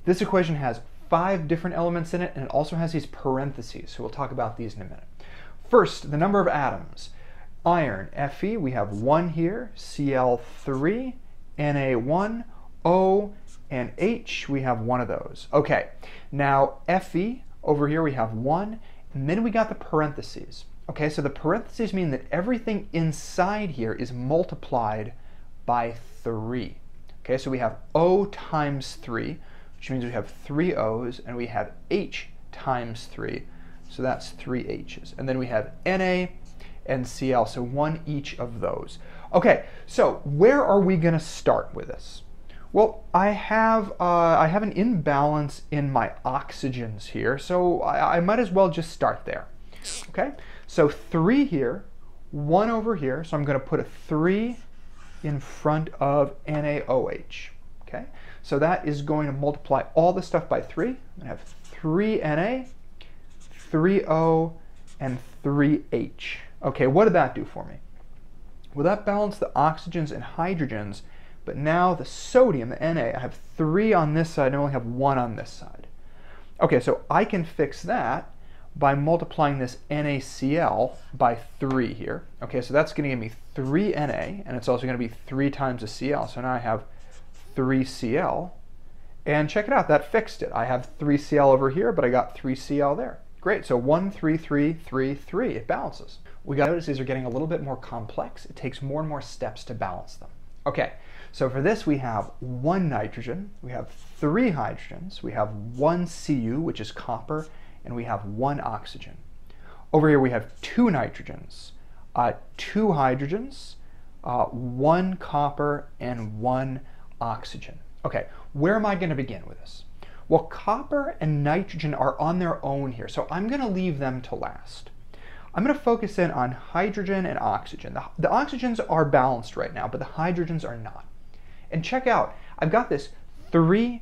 This equation has 5 different elements in it, and it also has these parentheses, so we'll talk about these in a minute. First, the number of atoms. Iron, Fe, we have 1 here, Cl3, Na1, O, and H, we have 1 of those. Okay, now Fe, over here we have 1, and then we got the parentheses. Okay, so the parentheses mean that everything inside here is multiplied by 3. Okay, so we have O times 3, which means we have 3 O's, and we have H times 3, so that's 3 H's. And then we have Na and Cl, so 1 each of those. Okay, so where are we going to start with this? Well, I have an imbalance in my oxygens here, so I might as well just start there. Okay, so 3 here, 1 over here, so I'm going to put a 3 in front of NaOH. Okay, so that is going to multiply all this stuff by 3. I'm going to have 3 Na, 3 O, and 3 H. Okay, what did that do for me? Well, that balanced the oxygens and hydrogens, but now the sodium, the Na, I have 3 on this side and I only have 1 on this side. Okay, so I can fix that by multiplying this NaCl by 3 here. Okay, so that's going to give me 3 Na, and it's also going to be 3 times the Cl, so now I have 3 Cl. And check it out, that fixed it. I have 3 Cl over here, but I got 3 Cl there. Great, so 1, 3, 3, 3, 3, it balances. We got to notice these are getting a little bit more complex. It takes more and more steps to balance them. Okay, so for this we have 1 nitrogen, we have 3 hydrogens, we have 1 Cu, which is copper, and we have 1 oxygen. Over here we have 2 nitrogens, 2 hydrogens, 1 copper, and 1 oxygen. Okay, where am I going to begin with this? Well, copper and nitrogen are on their own here, so I'm going to leave them to last. I'm going to focus in on hydrogen and oxygen. The oxygens are balanced right now, but the hydrogens are not. And check out, I've got this 3-2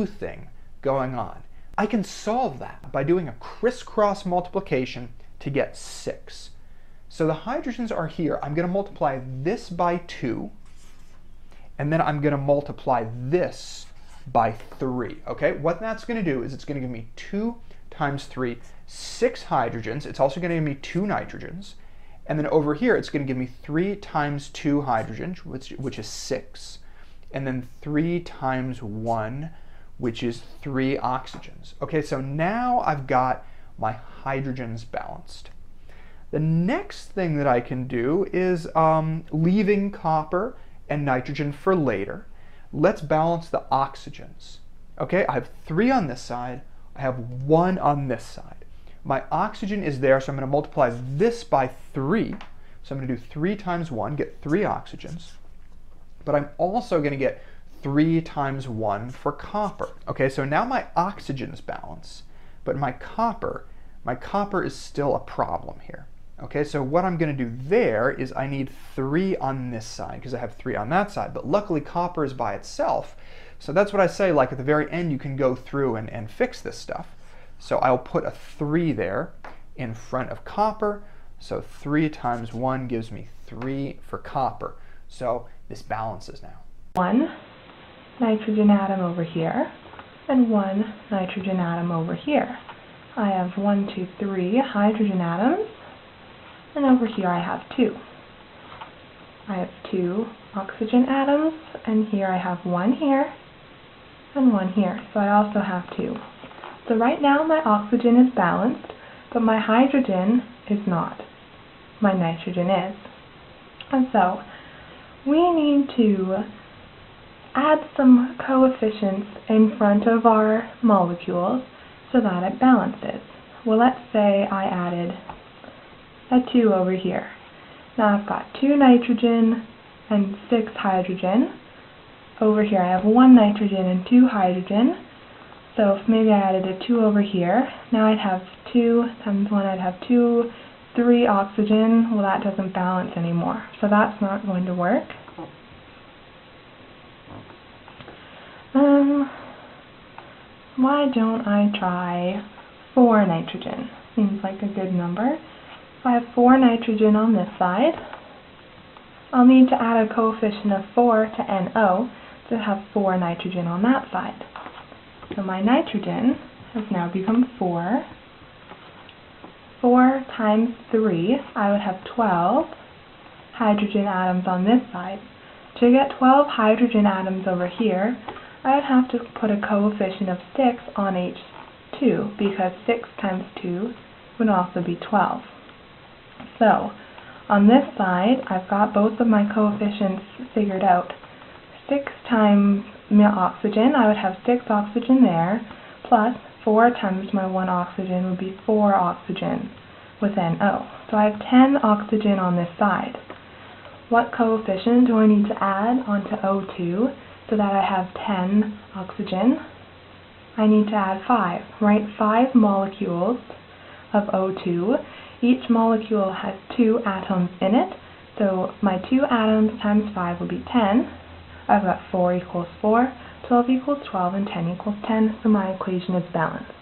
thing going on. I can solve that by doing a crisscross multiplication to get 6. So the hydrogens are here. I'm going to multiply this by 2, and then I'm going to multiply this by 3. Okay, what that's going to do is it's going to give me 2 times 3, 6 hydrogens. It's also going to give me 2 nitrogens. And then over here, it's going to give me 3 times 2 hydrogens, which is 6. And then 3 times 1, which is 3 oxygens. Okay, so now I've got my hydrogens balanced. The next thing that I can do is leaving copper and nitrogen for later. Let's balance the oxygens. Okay, I have 3 on this side, I have 1 on this side. My oxygen is there, so I'm going to multiply this by 3. So I'm going to do 3 times 1, get 3 oxygens. But I'm also going to get 3 times 1 for copper. Okay, so now my oxygens balance, but my copper is still a problem here. Okay, so what I'm going to do there is I need 3 on this side because I have 3 on that side, but luckily copper is by itself. So that's what I say, like at the very end you can go through and fix this stuff. So I'll put a 3 there in front of copper. So 3 times 1 gives me 3 for copper. So this balances now. 1 nitrogen atom over here and 1 nitrogen atom over here. I have 1, 2, 3 hydrogen atoms, and over here I have 2. I have 2 oxygen atoms, and here I have 1 here and 1 here, so I also have 2. So right now my oxygen is balanced, but my hydrogen is not. My nitrogen is. And so we need to add some coefficients in front of our molecules so that it balances. Well, let's say I added a 2 over here. Now I've got 2 nitrogen and 6 hydrogen. Over here I have 1 nitrogen and 2 hydrogen. So if maybe I added a 2 over here, now I'd have 2 times 1, I'd have 2, 3 oxygen. Well, that doesn't balance anymore, so that's not going to work. Why don't I try 4 nitrogen? Seems like a good number. If I have 4 nitrogen on this side, I'll need to add a coefficient of 4 to NO to have 4 nitrogen on that side. So my nitrogen has now become 4. 4 times 3, I would have 12 hydrogen atoms on this side. To get 12 hydrogen atoms over here, I would have to put a coefficient of 6 on H2, because 6 times 2 would also be 12. So, on this side, I've got both of my coefficients figured out. 6 times my oxygen, I would have 6 oxygen there, plus 4 times my 1 oxygen would be 4 oxygen with NO. So I have 10 oxygen on this side. What coefficient do I need to add onto O2 so that I have 10 oxygen? I need to add 5, right? 5 molecules of O2. Each molecule has 2 atoms in it, so my 2 atoms times 5 will be 10. I've got 4 equals 4, 12 equals 12, and 10 equals 10, so my equation is balanced.